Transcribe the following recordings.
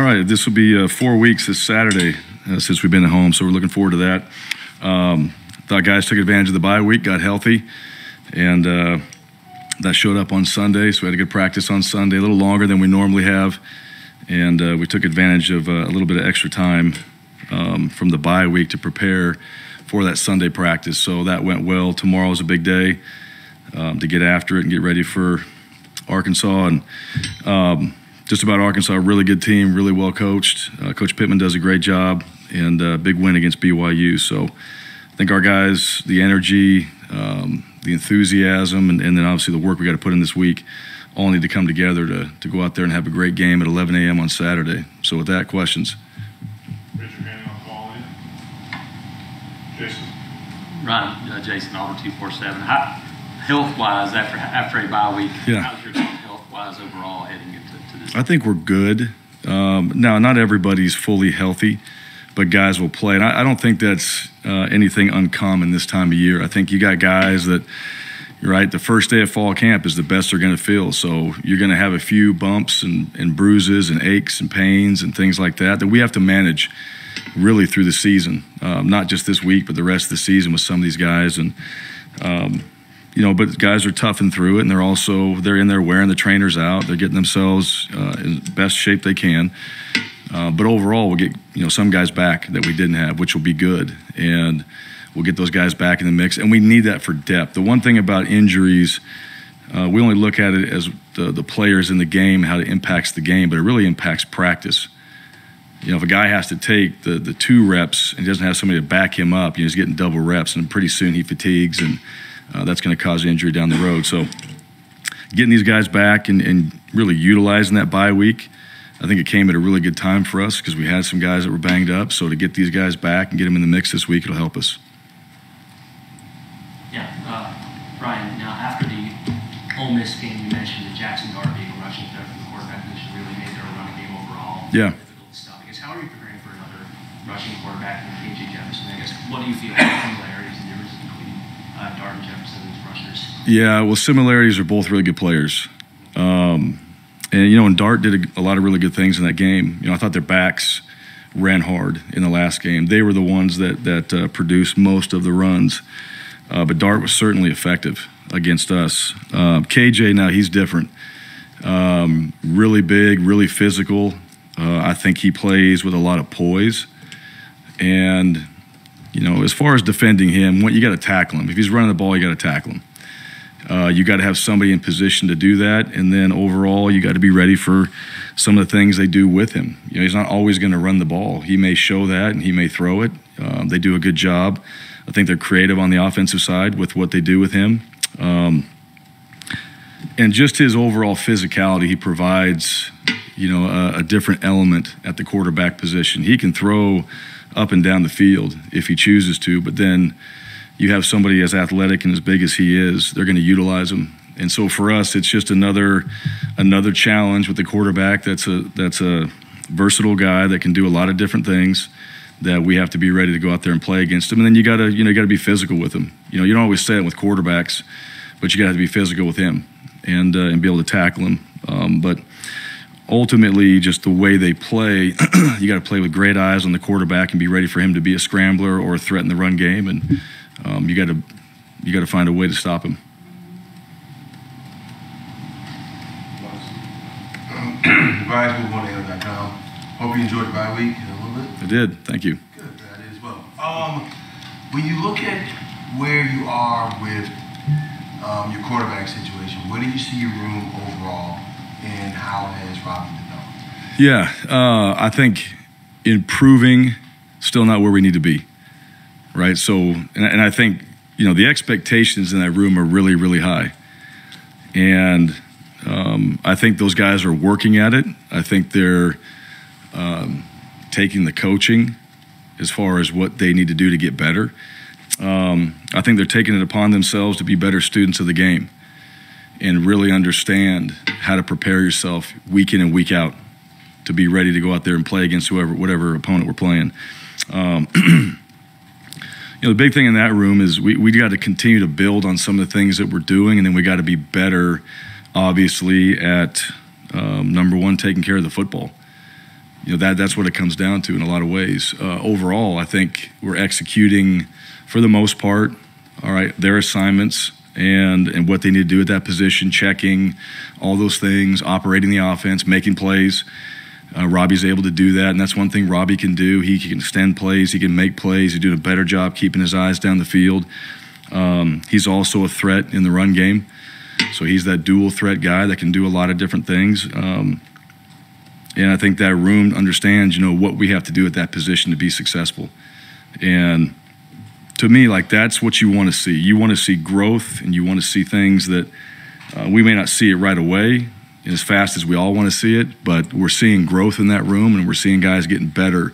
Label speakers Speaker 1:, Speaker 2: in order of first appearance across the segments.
Speaker 1: right, this will be 4 weeks this Saturday since we've been at home, so we're looking forward to that. Thought guys took advantage of the bye week, got healthy, and that showed up on Sunday, so we had a good practice on Sunday, a little longer than we normally have, and we took advantage of a little bit of extra time from the bye week to prepare for that Sunday practice, so that went well. Tomorrow's a big day to get after it and get ready for Arkansas, and just about Arkansas, a really good team, really well coached. Coach Pittman does a great job, and a big win against BYU. So I think our guys, the energy, the enthusiasm, and then obviously the work we got to put in this week all need to come together to go out there and have a great game at 11 a.m. on Saturday. So with that, questions?
Speaker 2: Raise your hand on call in. Jason.
Speaker 3: Ryan, Jason, Auburn 247. Health-wise, after a bye week, how's your team health-wise overall heading into this?
Speaker 1: I think we're good. Now, not everybody's fully healthy, but guys will play. And I don't think that's anything uncommon this time of year. I think you got guys that, right, the first day of fall camp is the best they're going to feel. So you're going to have a few bumps and bruises and aches and pains and things like that we have to manage really through the season, not just this week, but the rest of the season with some of these guys. And but guys are toughing through it, and they're in there wearing the trainers out. They're getting themselves in best shape they can. But overall, we'll get some guys back that we didn't have, which will be good, and we'll get those guys back in the mix. And we need that for depth. The one thing about injuries, we only look at it as the players in the game, how it impacts the game, but it really impacts practice. If a guy has to take the 2 reps and he doesn't have somebody to back him up, he's getting double reps, and pretty soon he fatigues, and that's going to cause injury down the road. So getting these guys back and really utilizing that bye week, I think it came at a really good time for us because we had some guys that were banged up. So to get these guys back and get them in the mix this week, it'll help us.
Speaker 4: Yeah, Brian, now after the Ole Miss game, you mentioned that Jackson Dart being a rushing threat from the quarterback position really made their running game overall difficult to stop. I guess, how are you preparing for another rushing quarterback in KJ Jefferson? I guess, what do you feel like similarities and differences between Dart and Jefferson as rushers? Yeah,
Speaker 1: well, similarities are both really good players. And Dart did a lot of really good things in that game. I thought their backs ran hard in the last game. They were the ones that produced most of the runs. But Dart was certainly effective against us. KJ, now he's different. Really big, really physical. I think he plays with a lot of poise. And, as far as defending him, you got to tackle him. If he's running the ball, you got to tackle him. You got to have somebody in position to do that, and then overall you got to be ready for some of the things they do with him. He's not always going to run the ball. He may show that, and he may throw it. They do a good job. I think they're creative on the offensive side with what they do with him. And just his overall physicality, he provides, a different element at the quarterback position. He can throw up and down the field if he chooses to, but then you have somebody as athletic and as big as he is, they're going to utilize him. And so for us, it's just another challenge with the quarterback that's a versatile guy that can do a lot of different things that we have to be ready to go out there and play against him. And then you got to be physical with him. You don't always say it with quarterbacks, but you got to be physical with him and be able to tackle him. But ultimately, just the way they play, you got to play with great eyes on the quarterback and be ready for him to be a scrambler or a threat in the run game. And you got to find a way to stop him.
Speaker 5: Brian, move on to air.com. Hope you enjoyed the bye week a little bit.
Speaker 1: I did. Thank you.
Speaker 5: Good. I did as well. When you look at where you are with your quarterback situation, where do you see your room overall, and how has Robbie developed?
Speaker 1: Yeah, I think improving, still not where we need to be. Right, so, and I think, the expectations in that room are really, really high. And I think those guys are working at it. I think they're taking the coaching as far as what they need to do to get better. I think they're taking it upon themselves to be better students of the game and really understand how to prepare yourself week in and week out to be ready to go out there and play against whatever opponent we're playing. The big thing in that room is we got to continue to build on some of the things that we're doing, and then we got to be better, obviously, at number one, taking care of the football. That's what it comes down to in a lot of ways. Overall, I think we're executing for the most part, all right, their assignments and what they need to do at that position, checking, all those things, operating the offense, making plays. Robbie's able to do that, and that's one thing Robbie can do. He can extend plays, he can make plays. He's doing a better job keeping his eyes down the field. He's also a threat in the run game. So he's that dual threat guy that can do a lot of different things. And I think that room understands, what we have to do at that position to be successful. And to me, that's what you want to see. You want to see growth, and you want to see things that we may not see it right away as fast as we all want to see it, but we're seeing growth in that room, and we're seeing guys getting better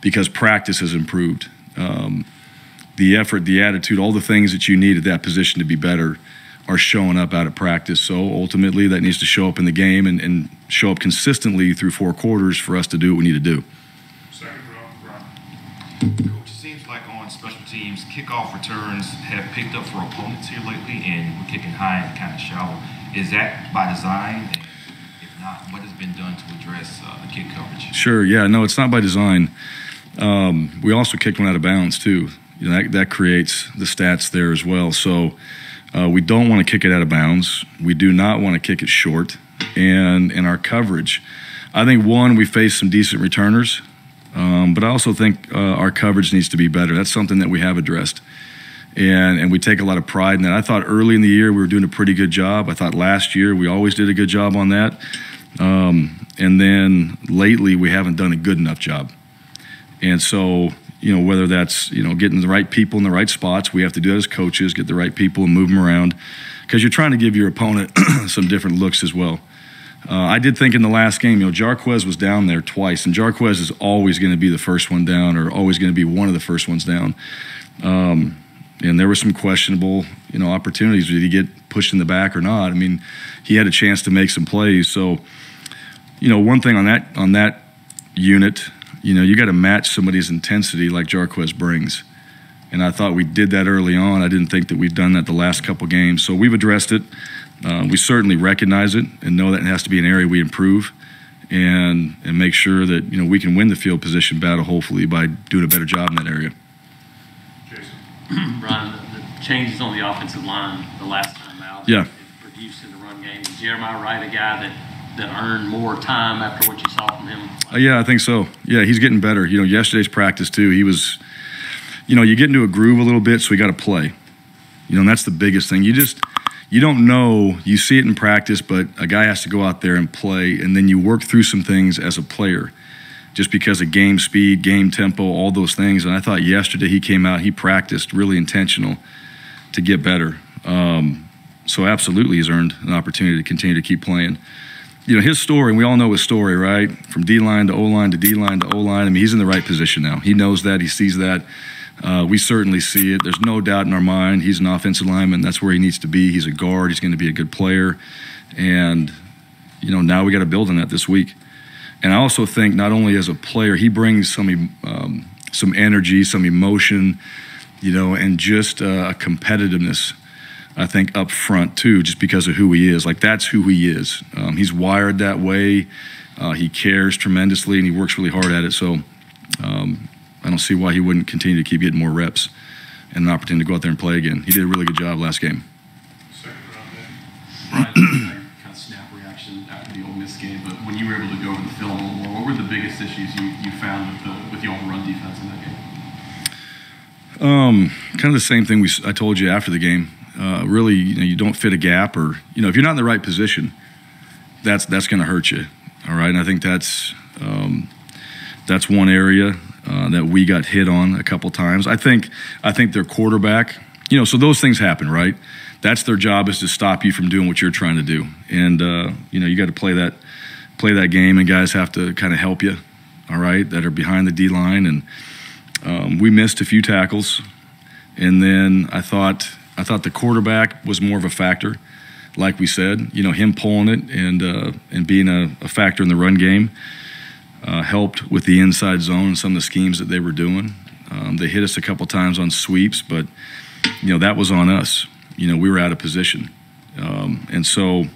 Speaker 1: because practice has improved. The effort, the attitude, all the things that you need at that position to be better are showing up out of practice. So ultimately that needs to show up in the game and show up consistently through 4 quarters for us to do what we need to do.
Speaker 2: Second row,
Speaker 6: Coach, it seems like on special teams, kickoff returns have picked up for opponents here lately, and we're kicking high and kind of shallow. Is that by design? And if not, what has been done to address the kick coverage?
Speaker 1: Sure, yeah, no, it's not by design. We also kicked one out of bounds too. That creates the stats there as well. So we don't want to kick it out of bounds. We do not want to kick it short. And in our coverage, I think, one, we face some decent returners, but I also think our coverage needs to be better. That's something that we have addressed. And we take a lot of pride in that. I thought early in the year we were doing a pretty good job. I thought last year we always did a good job on that. And then lately we haven't done a good enough job. And so, whether that's, getting the right people in the right spots, we have to do that as coaches, get the right people and move them around, because you're trying to give your opponent some different looks as well. I did think in the last game, Jarquez was down there twice, and Jarquez is always going to be the first one down, or always going to be one of the first ones down. And there were some questionable, opportunities. Did he get pushed in the back or not? I mean, he had a chance to make some plays. So, one thing on that unit, you got to match somebody's intensity like Jarquez brings. And I thought we did that early on. I didn't think that we've done that the last couple games. So we've addressed it. We certainly recognize it and know that it has to be an area we improve and make sure that, we can win the field position battle, hopefully, by doing a better job in that area.
Speaker 2: Jason.
Speaker 3: Brian, the changes on the offensive line the last time out.
Speaker 1: Yeah.
Speaker 3: Produced in the run game. Is Jeremiah Wright a guy that earned more time after what you saw from him?
Speaker 1: Yeah, I think so. Yeah, he's getting better. Yesterday's practice too, he was, you get into a groove a little bit, so we got to play. And that's the biggest thing. You don't know, you see it in practice, but a guy has to go out there and play, and then you work through some things as a player just because of game speed, game tempo, all those things. And I thought yesterday he came out, he practiced really intentional to get better. So absolutely he's earned an opportunity to continue to keep playing. His story, and we all know his story, right? From D-line to O-line to D-line to O-line. I mean, he's in the right position now. He knows that. He sees that. We certainly see it. There's no doubt in our mind he's an offensive lineman. That's where he needs to be. He's a guard. He's going to be a good player. And, now we got to build on that this week. And I also think not only as a player, he brings some energy, some emotion, and just a competitiveness, I think, up front too, just because of who he is. That's who he is. He's wired that way. He cares tremendously, and he works really hard at it. So I don't see why he wouldn't continue to keep getting more reps and an opportunity to go out there and play again. He did a really good job last game.
Speaker 2: Second round,
Speaker 7: Brian, kind of snap reaction after the Ole Miss game, but when you were able to go over the film a little more, what were the biggest issues you found with the Auburn run defense in that game?
Speaker 1: Kind of the same thing I told you after the game. Really, you don't fit a gap, or if you're not in the right position, that's going to hurt you. All right, and I think that's one area that we got hit on a couple times. I think their quarterback, so those things happen, right? That's their job, is to stop you from doing what you're trying to do, and you got to play that game, and guys have to kind of help you, all right, that are behind the D line, and we missed a few tackles, and then I thought the quarterback was more of a factor, like we said. Him pulling it and being a factor in the run game helped with the inside zone and some of the schemes that they were doing. They hit us a couple times on sweeps, but that was on us. We were out of position, and so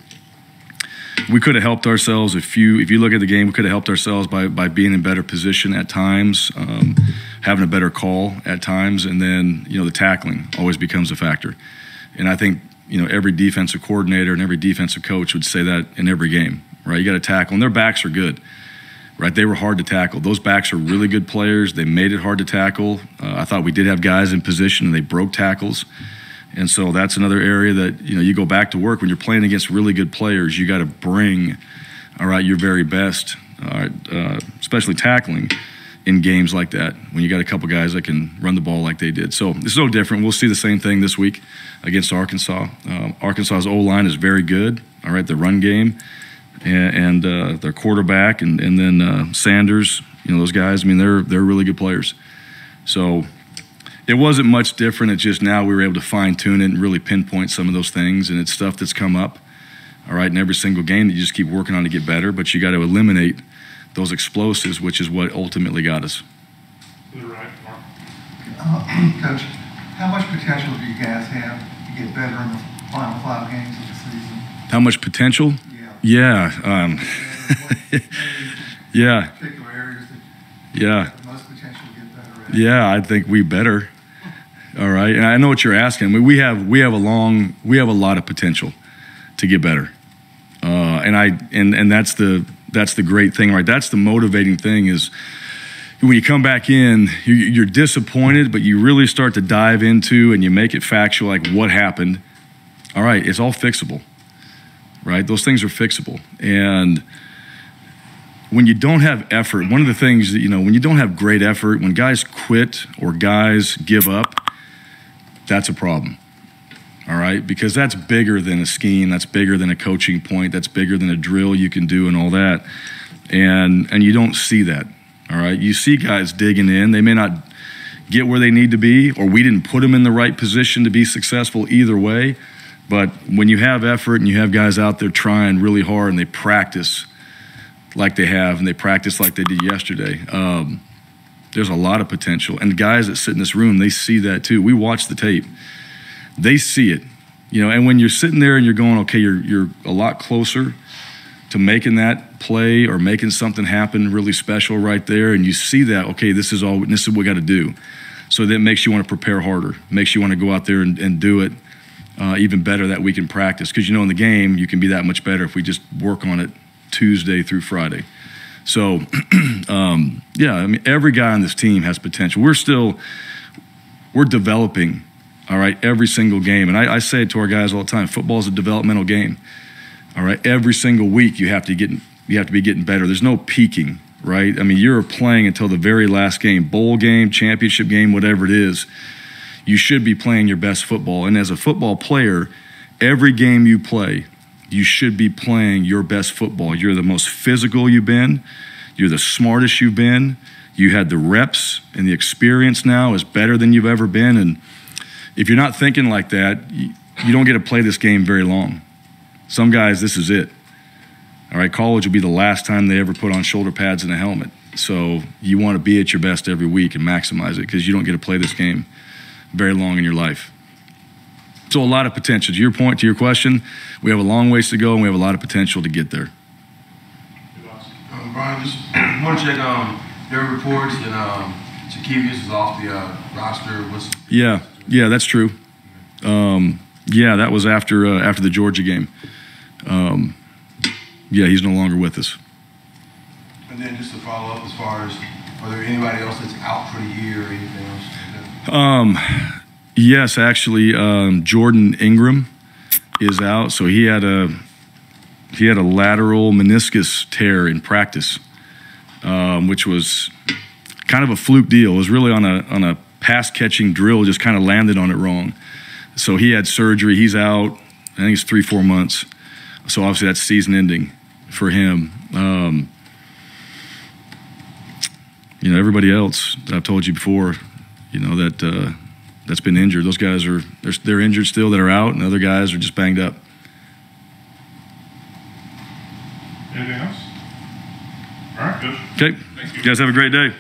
Speaker 1: we could have helped ourselves if you look at the game. We could have helped ourselves by being in better position at times, having a better call at times, and then the tackling always becomes a factor. And I think every defensive coordinator and every defensive coach would say that in every game, right? You got to tackle, and their backs are good, right? They were hard to tackle. Those backs are really good players. They made it hard to tackle. I thought we did have guys in position, and they broke tackles. And so that's another area that, you go back to work when you're playing against really good players. You got to bring, your very best, especially tackling in games like that when you got a couple guys that can run the ball like they did. So it's no different. We'll see the same thing this week against Arkansas. Arkansas's O-line is very good, the run game, and their quarterback, and then Sanders, those guys, they're really good players. So it wasn't much different. It's just now we were able to fine-tune it and really pinpoint some of those things, and it's stuff that's come up, in every single game that you just keep working on to get better, but you got to eliminate those explosives, which is what ultimately got us.
Speaker 2: To the right, Mark.
Speaker 8: Coach, how much potential do you guys have to get better in the final 5 games of the season?
Speaker 1: How much potential? Yeah. Yeah.
Speaker 8: Particular areas that
Speaker 1: Yeah.
Speaker 8: have the most potential to get better at?
Speaker 1: Yeah, I think we better. All right, and I know what you're asking. We have a lot of potential to get better, and that's the great thing, right? That's the motivating thing is when you come back in, you're disappointed, but you really start to dive into and you make it factual, like what happened. All right, it's all fixable, right? Those things are fixable, and when you don't have effort, one of the things that when you don't have great effort, when guys quit or guys give up, that's a problem, all right? Because that's bigger than a scheme, that's bigger than a coaching point, that's bigger than a drill you can do and all that. And you don't see that, all right? You see guys digging in. They may not get where they need to be, or we didn't put them in the right position to be successful either way. But when you have effort and you have guys out there trying really hard and they practice like they have and they practice like they did yesterday, there's a lot of potential. And the guys that sit in this room, they see that too. We watch the tape. They see it. And when you're sitting there and you're going, okay, you're a lot closer to making that play or making something happen really special right there, and you see that, okay, this is what we got to do. So that makes you want to prepare harder, makes you want to go out there and do it even better that week in practice. Because in the game, you can be that much better if we just work on it Tuesday through Friday. So, yeah, every guy on this team has potential. We're developing, all right, every single game. And I say it to our guys all the time, football is a developmental game, all right? Every single week you have to be getting better. There's no peaking, right? You're playing until the very last game, bowl game, championship game, whatever it is. You should be playing your best football. And as a football player, every game you play, you should be playing your best football. You're the most physical you've been. You're the smartest you've been. You had the reps, and the experience now is better than you've ever been. And if you're not thinking like that, you don't get to play this game very long. Some guys, this is it. All right, college will be the last time they ever put on shoulder pads and a helmet. So you want to be at your best every week and maximize it, because you don't get to play this game very long in your life. So a lot of potential. To your point, to your question, we have a long ways to go, and we have a lot of potential to get there.
Speaker 5: Brian, just want to check there are reports that Shaquille is off the roster.
Speaker 1: Yeah, that's true. Yeah, that was after the Georgia game. Yeah, he's no longer with us.
Speaker 5: And then just to follow up, as far as, are there anybody else that's out for the year or anything else?
Speaker 1: Yes, actually, Jordan Ingram is out. So he had a lateral meniscus tear in practice, which was kind of a fluke deal. It was really on a pass catching drill, just kind of landed on it wrong. So he had surgery. He's out. I think it's 3-4 months. So obviously that's season ending for him. Everybody else that I've told you before, that's been injured. Those guys they're injured still that are out, and other guys are just banged up.
Speaker 2: Anything else? All right, Coach.
Speaker 1: Okay. You guys have a great day.